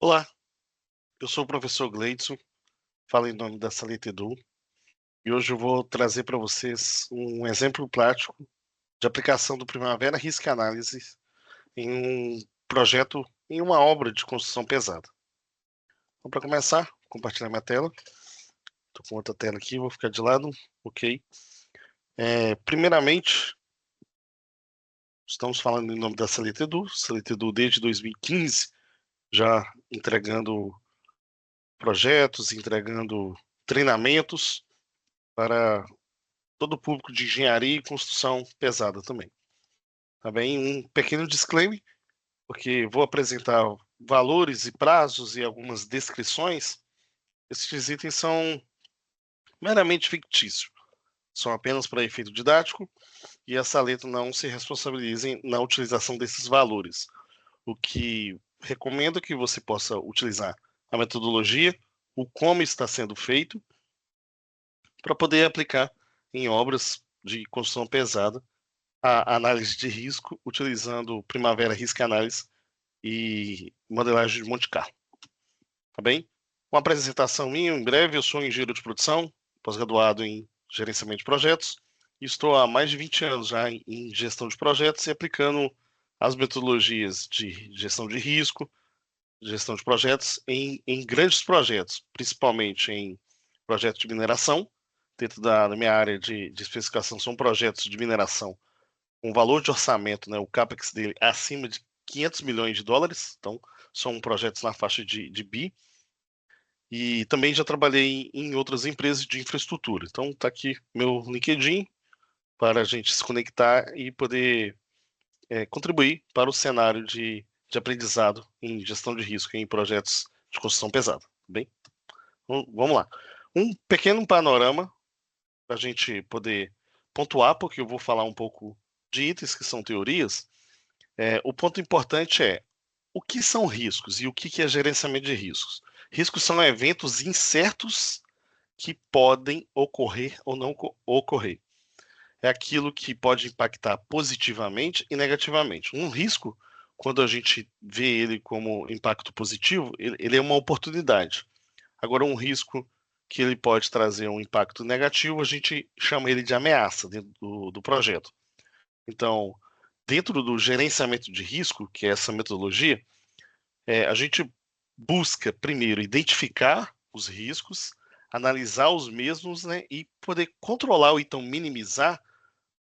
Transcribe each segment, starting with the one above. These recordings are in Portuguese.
Olá, eu sou o professor Gleidson, falo em nome da Salete Edu, e hoje eu vou trazer para vocês um exemplo prático de aplicação do Primavera Risk Analysis em um projeto, em uma obra de construção pesada. Então, para começar, vou compartilhar minha tela. Estou com outra tela aqui, vou ficar de lado, ok. Primeiramente, estamos falando em nome da Salete Edu desde 2015, já entregando projetos, entregando treinamentos para todo o público de engenharia e construção pesada também. Também um pequeno disclaimer, porque vou apresentar valores e prazos e algumas descrições. Esses itens são meramente fictícios, são apenas para efeito didático e a Saleto não se responsabiliza na utilização desses valores. O que recomendo que você possa utilizar a metodologia, o como está sendo feito, para poder aplicar em obras de construção pesada a análise de risco utilizando Primavera Risk Analysis e modelagem de Monte Carlo. Tá bem? Uma apresentação minha, em breve, eu sou engenheiro de produção, pós-graduado em gerenciamento de projetos, e estou há mais de 20 anos já em gestão de projetos e aplicando as metodologias de gestão de risco, gestão de projetos em grandes projetos, principalmente em projetos de mineração. Dentro da minha área de especificação, são projetos de mineração um valor de orçamento, né, o CAPEX dele acima de 500 milhões de dólares, então são projetos na faixa de bi, e também já trabalhei em outras empresas de infraestrutura. Então está aqui meu LinkedIn para a gente se conectar e poder contribuir para o cenário de aprendizado em gestão de risco em projetos de construção pesada. Bem, então, vamos lá. Um pequeno panorama para a gente poder pontuar, porque eu vou falar um pouco de itens que são teorias. O ponto importante é o que são riscos e o que é gerenciamento de riscos. Riscos são eventos incertos que podem ocorrer ou não ocorrer. É aquilo que pode impactar positivamente e negativamente. Um risco, quando a gente vê ele como impacto positivo, ele é uma oportunidade. Agora, um risco que ele pode trazer um impacto negativo, a gente chama ele de ameaça dentro do projeto. Então, dentro do gerenciamento de risco, que é essa metodologia, a gente busca primeiro identificar os riscos, analisar os mesmos, né, e poder controlar ou então minimizar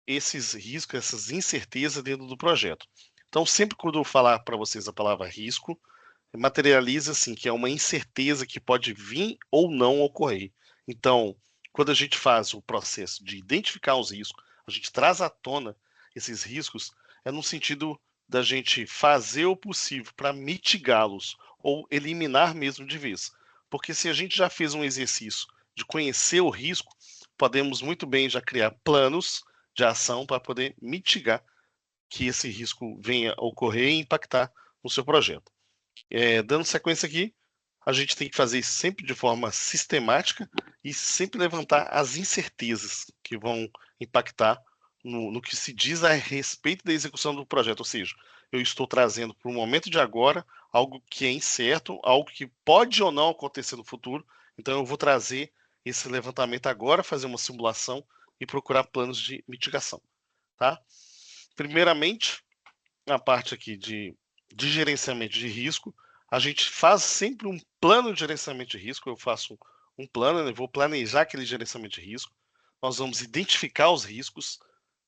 esses riscos, essas incertezas dentro do projeto. Então, sempre quando eu falar para vocês a palavra risco, materializa assim que é uma incerteza que pode vir ou não ocorrer. Então, quando a gente faz o processo de identificar os riscos, a gente traz à tona esses riscos, é no sentido da gente fazer o possível para mitigá-los ou eliminar mesmo de vez. Porque se a gente já fez um exercício de conhecer o risco, podemos muito bem já criar planos de ação para poder mitigar que esse risco venha a ocorrer e impactar no seu projeto. Dando sequência aqui, a gente tem que fazer isso sempre de forma sistemática e sempre levantar as incertezas que vão impactar no que se diz a respeito da execução do projeto. Ou seja, eu estou trazendo para o momento de agora algo que é incerto, algo que pode ou não acontecer no futuro. Então, eu vou trazer esse levantamento agora, fazer uma simulação e procurar planos de mitigação. Tá? Primeiramente, na parte aqui de gerenciamento de risco, a gente faz sempre um plano de gerenciamento de risco. Eu faço um plano, eu vou planejar aquele gerenciamento de risco. Nós vamos identificar os riscos,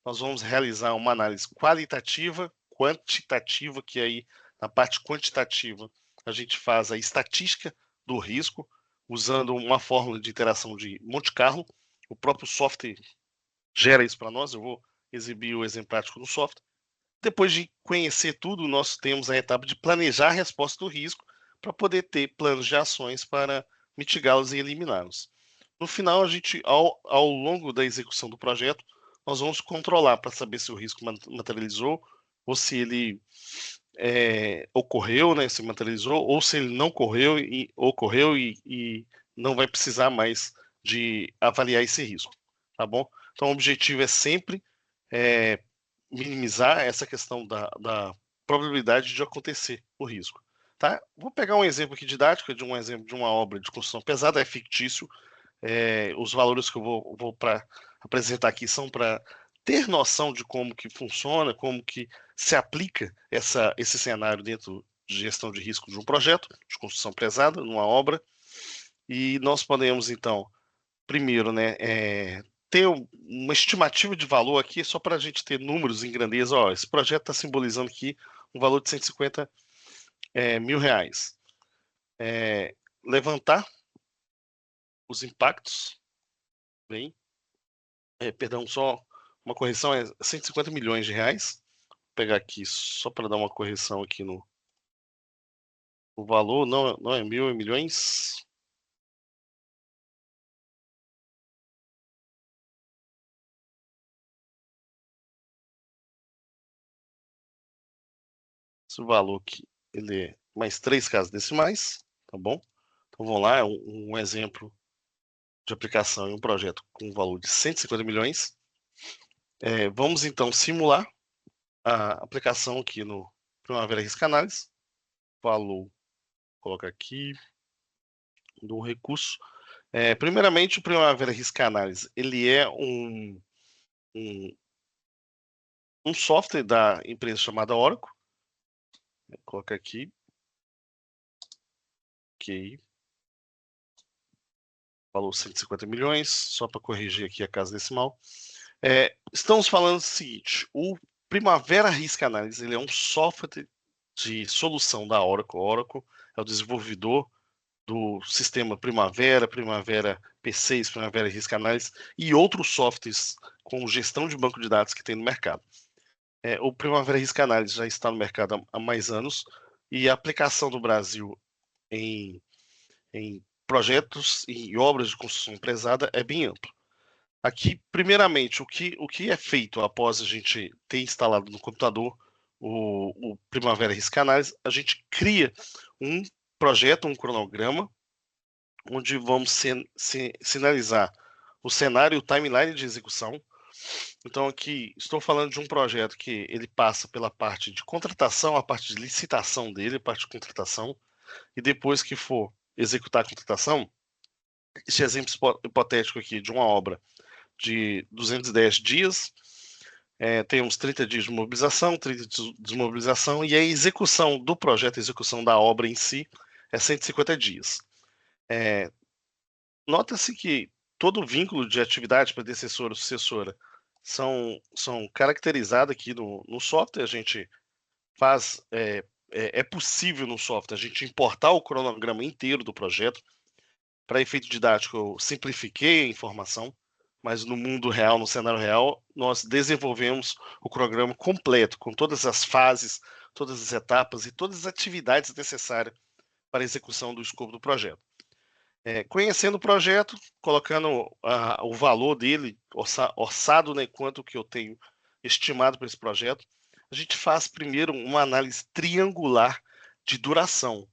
nós vamos realizar uma análise qualitativa, quantitativa, que aí na parte quantitativa a gente faz a estatística do risco, usando uma fórmula de interação de Monte Carlo. O próprio software gera isso para nós, eu vou exibir o exemplo prático no software. Depois de conhecer tudo, nós temos a etapa de planejar a resposta do risco para poder ter planos de ações para mitigá-los e eliminá-los. No final, a gente, ao longo da execução do projeto, nós vamos controlar para saber se o risco materializou ou se ele ocorreu, né, se materializou, ou se ele não ocorreu e não vai precisar mais de avaliar esse risco, tá bom? Então, o objetivo é sempre minimizar essa questão da probabilidade de acontecer o risco. tá? Vou pegar um exemplo aqui didático de um exemplo de uma obra de construção pesada, é fictício. Os valores que eu vou apresentar aqui são para ter noção de como que funciona, como que se aplica esse cenário dentro de gestão de risco de um projeto de construção pesada, numa obra. E nós podemos, então, primeiro, né, ter uma estimativa de valor aqui, só para a gente ter números em grandeza. Ó, esse projeto está simbolizando aqui um valor de 150 mil reais. Levantar os impactos, bem, perdão, só uma correção, é 150 milhões de reais. Vou pegar aqui só para dar uma correção aqui no valor, não é mil, é milhões. Esse valor aqui, ele é mais 3 casas decimais, tá bom? Então vamos lá, é um exemplo de aplicação em um projeto com um valor de 150 milhões. Vamos então simular a aplicação aqui no Primavera Risco Análise. Valor, coloca aqui, do recurso. Primeiramente, o Primavera Risco Análise, ele é um software da empresa chamada Oracle. Coloca aqui. Ok. Valor 150 milhões, só para corrigir aqui a casa decimal. Estamos falando o seguinte, o Primavera Risco Análise, ele é um software de solução da Oracle. Oracle é o desenvolvedor do sistema Primavera, Primavera P6, Primavera Risco Análise e outros softwares com gestão de banco de dados que tem no mercado. O Primavera Risco Análise já está no mercado há mais anos e a aplicação do Brasil em projetos e obras de construção pesada é bem amplo. Aqui, primeiramente, o que é feito após a gente ter instalado no computador o Primavera Risco Análise, a gente cria um projeto, um cronograma, onde vamos sinalizar o cenário e o timeline de execução. Então, aqui, estou falando de um projeto que ele passa pela parte de contratação, a parte de licitação dele, a parte de contratação, e depois que for executar a contratação, esse exemplo hipotético aqui de uma obra de 210 dias, temos 30 dias de mobilização, 30 de desmobilização, e a execução do projeto, a execução da obra em si, é 150 dias. Nota-se que todo vínculo de atividade, predecessora ou sucessora, são caracterizados aqui no software. A gente faz, é possível no software a gente importar o cronograma inteiro do projeto. Para efeito didático, eu simplifiquei a informação, mas no mundo real, no cenário real, nós desenvolvemos o cronograma completo, com todas as fases, todas as etapas e todas as atividades necessárias para a execução do escopo do projeto. Conhecendo o projeto, colocando o valor dele, orçado, né, quanto que eu tenho estimado para esse projeto, a gente faz primeiro uma análise triangular de duração.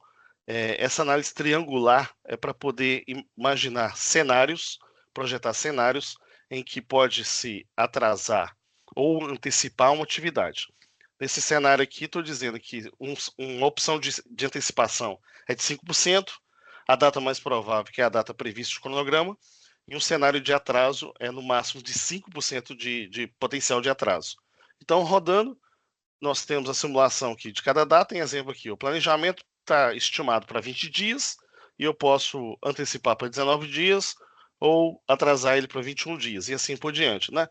Essa análise triangular é para poder imaginar cenários, projetar cenários em que pode se atrasar ou antecipar uma atividade. Nesse cenário aqui, estou dizendo que uma opção de antecipação é de 5%, a data mais provável, que é a data prevista no cronograma, e um cenário de atraso é no máximo de 5% de potencial de atraso. Então, rodando, nós temos a simulação aqui de cada data. Em exemplo aqui, o planejamento está estimado para 20 dias, e eu posso antecipar para 19 dias, ou atrasar ele para 21 dias, e assim por diante, né?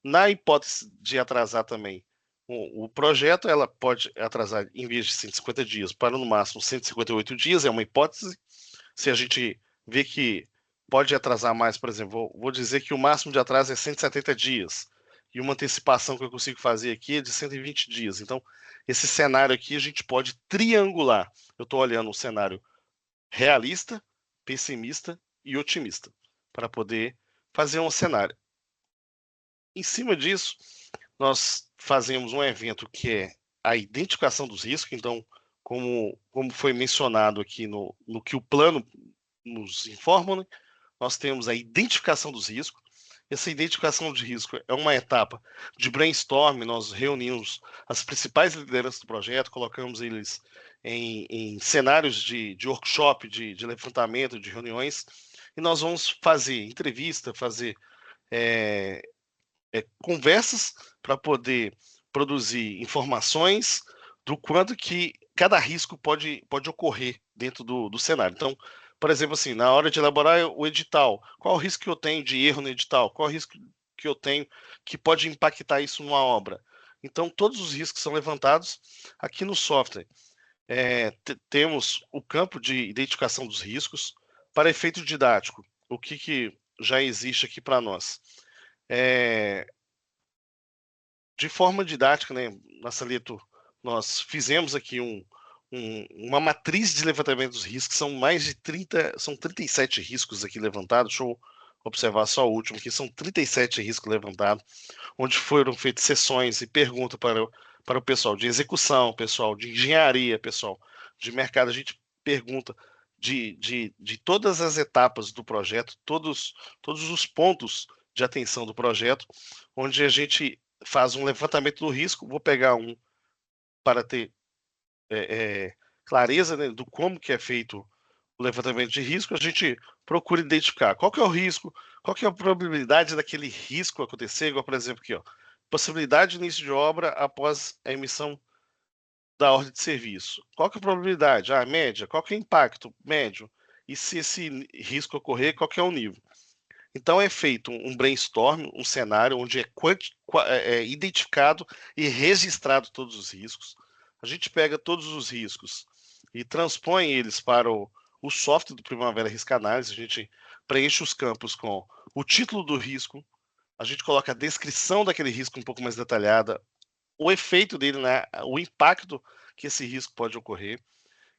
Na hipótese de atrasar também o projeto, ela pode atrasar, em vez de 150 dias, para no máximo 158 dias, é uma hipótese. Se a gente vê que pode atrasar mais, por exemplo, vou dizer que o máximo de atraso é 170 dias, e uma antecipação que eu consigo fazer aqui é de 120 dias. Então, esse cenário aqui a gente pode triangular. Eu estou olhando um cenário realista, pessimista e otimista, para poder fazer um cenário. Em cima disso, nós fazemos um evento que é a identificação dos riscos. Então, como foi mencionado aqui no que o plano nos informa, né? Nós temos a identificação dos riscos, essa identificação de risco é uma etapa de brainstorm. Nós reunimos as principais lideranças do projeto, colocamos eles em cenários de workshop, de levantamento, de reuniões, e nós vamos fazer entrevista, fazer é, conversas para poder produzir informações do quanto que cada risco pode ocorrer dentro do cenário. Então, por exemplo, assim, na hora de elaborar o edital, qual o risco que eu tenho de erro no edital? Qual o risco que eu tenho que pode impactar isso numa obra? Então, todos os riscos são levantados aqui no software. Temos o campo de identificação dos riscos para efeito didático. O que já existe aqui para nós? De forma didática, né, na Saleto, nós fizemos aqui uma matriz de levantamento dos riscos, são mais de 37 riscos aqui levantados. Deixa eu observar só o último aqui, são 37 riscos levantados, onde foram feitas sessões e perguntas para o pessoal de execução, pessoal de engenharia, pessoal de mercado. A gente pergunta de todas as etapas do projeto, todos os pontos de atenção do projeto, onde a gente faz um levantamento do risco. Vou pegar um para ter clareza, né, do como que é feito o levantamento de risco. A gente procura identificar qual que é o risco, qual que é a probabilidade daquele risco acontecer, igual, por exemplo, aqui, ó, possibilidade de início de obra após a emissão da ordem de serviço. Qual que é a probabilidade? Média. Qual que é o impacto? Médio. E se esse risco ocorrer, qual que é o nível? Então é feito um brainstorm, um cenário onde é identificado e registrado todos os riscos. A gente pega todos os riscos e transpõe eles para o software do Primavera Risk Analysis. A gente preenche os campos com o título do risco, a gente coloca a descrição daquele risco um pouco mais detalhada, o efeito dele, né, o impacto que esse risco pode ocorrer.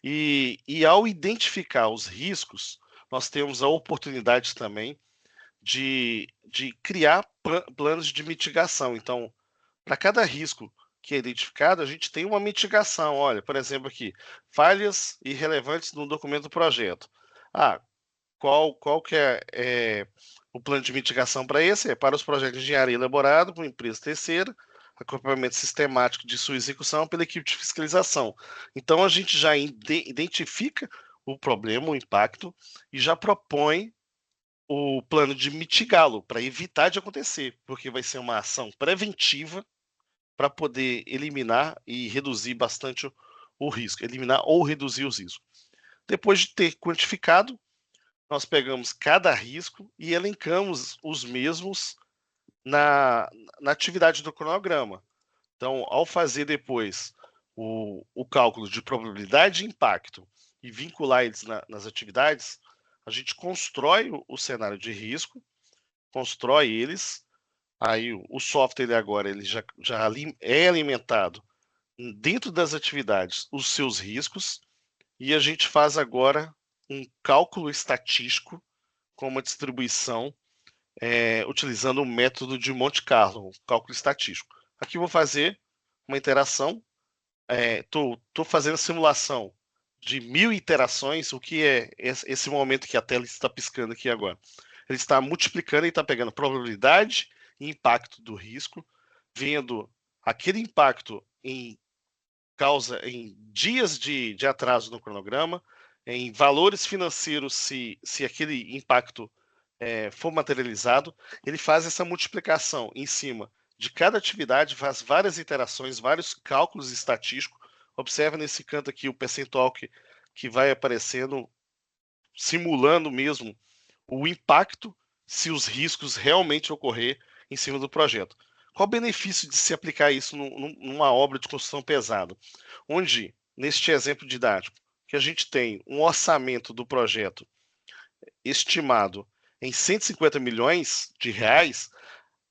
E ao identificar os riscos, nós temos a oportunidade também de criar planos de mitigação. Então, para cada risco que é identificado, a gente tem uma mitigação. Olha, por exemplo, aqui, falhas irrelevantes no documento do projeto. Qual que é o plano de mitigação para esse? É para os projetos de engenharia elaborado por empresa terceira, acompanhamento sistemático de sua execução pela equipe de fiscalização. Então, a gente já identifica o problema, o impacto, e já propõe o plano de mitigá-lo, para evitar de acontecer, porque vai ser uma ação preventiva para poder eliminar e reduzir bastante o risco, eliminar ou reduzir os riscos. Depois de ter quantificado, nós pegamos cada risco e elencamos os mesmos na atividade do cronograma. Então, ao fazer depois o cálculo de probabilidade de impacto e vincular eles nas atividades, a gente constrói o cenário de risco, constrói eles. Aí o software ele já é alimentado dentro das atividades os seus riscos, e a gente faz agora um cálculo estatístico com uma distribuição utilizando o método de Monte Carlo, cálculo estatístico. Aqui eu vou fazer uma interação, estou fazendo a simulação de 1000 iterações. O que é esse momento que a tela está piscando aqui agora? Ele está multiplicando e está pegando probabilidade e impacto do risco, vendo aquele impacto em dias de atraso no cronograma, em valores financeiros, se aquele impacto for materializado. Ele faz essa multiplicação em cima de cada atividade, faz várias iterações, vários cálculos estatísticos. Observa nesse canto aqui o percentual que vai aparecendo, simulando mesmo o impacto se os riscos realmente ocorrer em cima do projeto. Qual o benefício de se aplicar isso numa obra de construção pesada? Onde, neste exemplo didático, que a gente tem um orçamento do projeto estimado em 150 milhões de reais,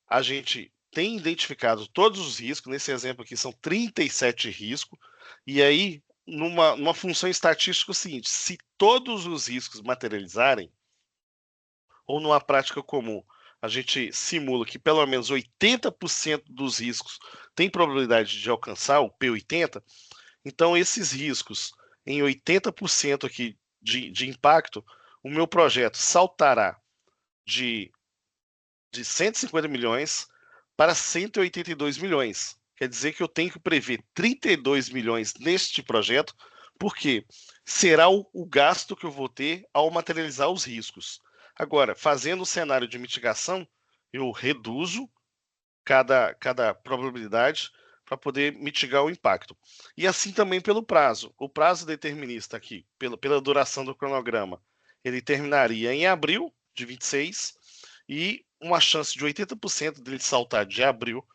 a gente tem identificado todos os riscos. Nesse exemplo aqui são 37 riscos, e aí numa função estatística é o seguinte: se todos os riscos materializarem, ou numa prática comum, a gente simula que pelo menos 80% dos riscos tem probabilidade de alcançar o P80, então esses riscos em 80% aqui de impacto, o meu projeto saltará de de 150 milhões para 182 milhões. Quer dizer que eu tenho que prever 32 milhões neste projeto, porque será o gasto que eu vou ter ao materializar os riscos. Agora, fazendo o cenário de mitigação, eu reduzo cada probabilidade para poder mitigar o impacto. E assim também pelo prazo. O prazo determinista aqui, pela duração do cronograma, ele terminaria em abril de 26 e uma chance de 80% dele saltar de abril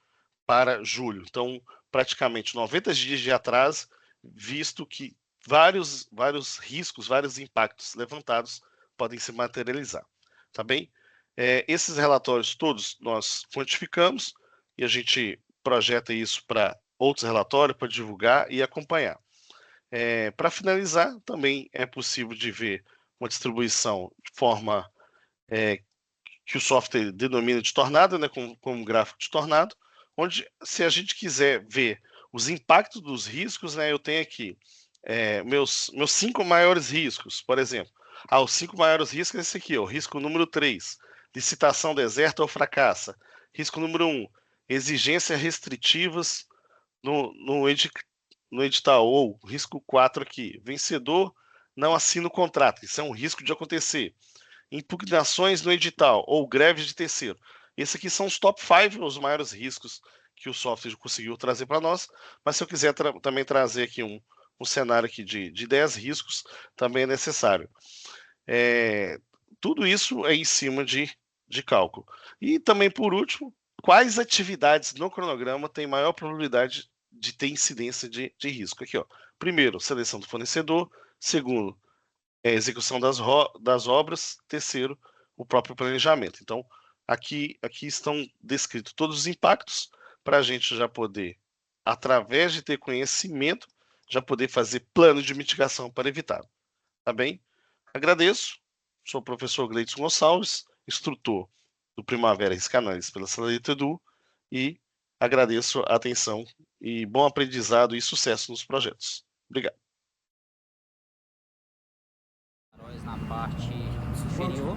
para julho. Então, praticamente 90 dias de atraso, visto que vários riscos, vários impactos levantados podem se materializar. Tá bem? Esses relatórios todos nós quantificamos e a gente projeta isso para outros relatórios para divulgar e acompanhar. Para finalizar, também é possível de ver uma distribuição de forma que o software denomina de tornado, né, como gráfico de tornado, onde, se a gente quiser ver os impactos dos riscos, né, eu tenho aqui meus 5 maiores riscos, por exemplo. Os 5 maiores riscos é esse aqui, o risco número 3, licitação deserta ou fracassa. Risco número 1, exigências restritivas no edital, ou risco 4 aqui, vencedor não assina o contrato, isso é um risco de acontecer. Impugnações no edital ou greves de terceiro. Esses aqui são os top 5, os maiores riscos que o software conseguiu trazer para nós, mas se eu quiser também trazer aqui um cenário aqui de 10 riscos, também é necessário. Tudo isso é em cima de cálculo. E também, por último, quais atividades no cronograma têm maior probabilidade de ter incidência de risco? Aqui, ó. Primeiro, seleção do fornecedor. Segundo, execução das obras. Terceiro, o próprio planejamento. Então, aqui estão descritos todos os impactos para a gente já poder, através de ter conhecimento, já poder fazer plano de mitigação para evitar. Tá bem? Agradeço. Sou o professor Gleidson Gonçalves, instrutor do Primavera Risco Análise pela Saladita Edu, e agradeço a atenção e bom aprendizado e sucesso nos projetos. Obrigado. Na parte inferior.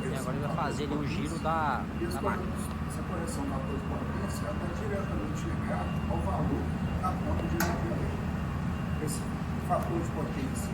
E agora ele vai fazer ali o giro da máquina. Essa correção da fator de potência está diretamente ligada ao valor da conta de energia. Esse fator de potência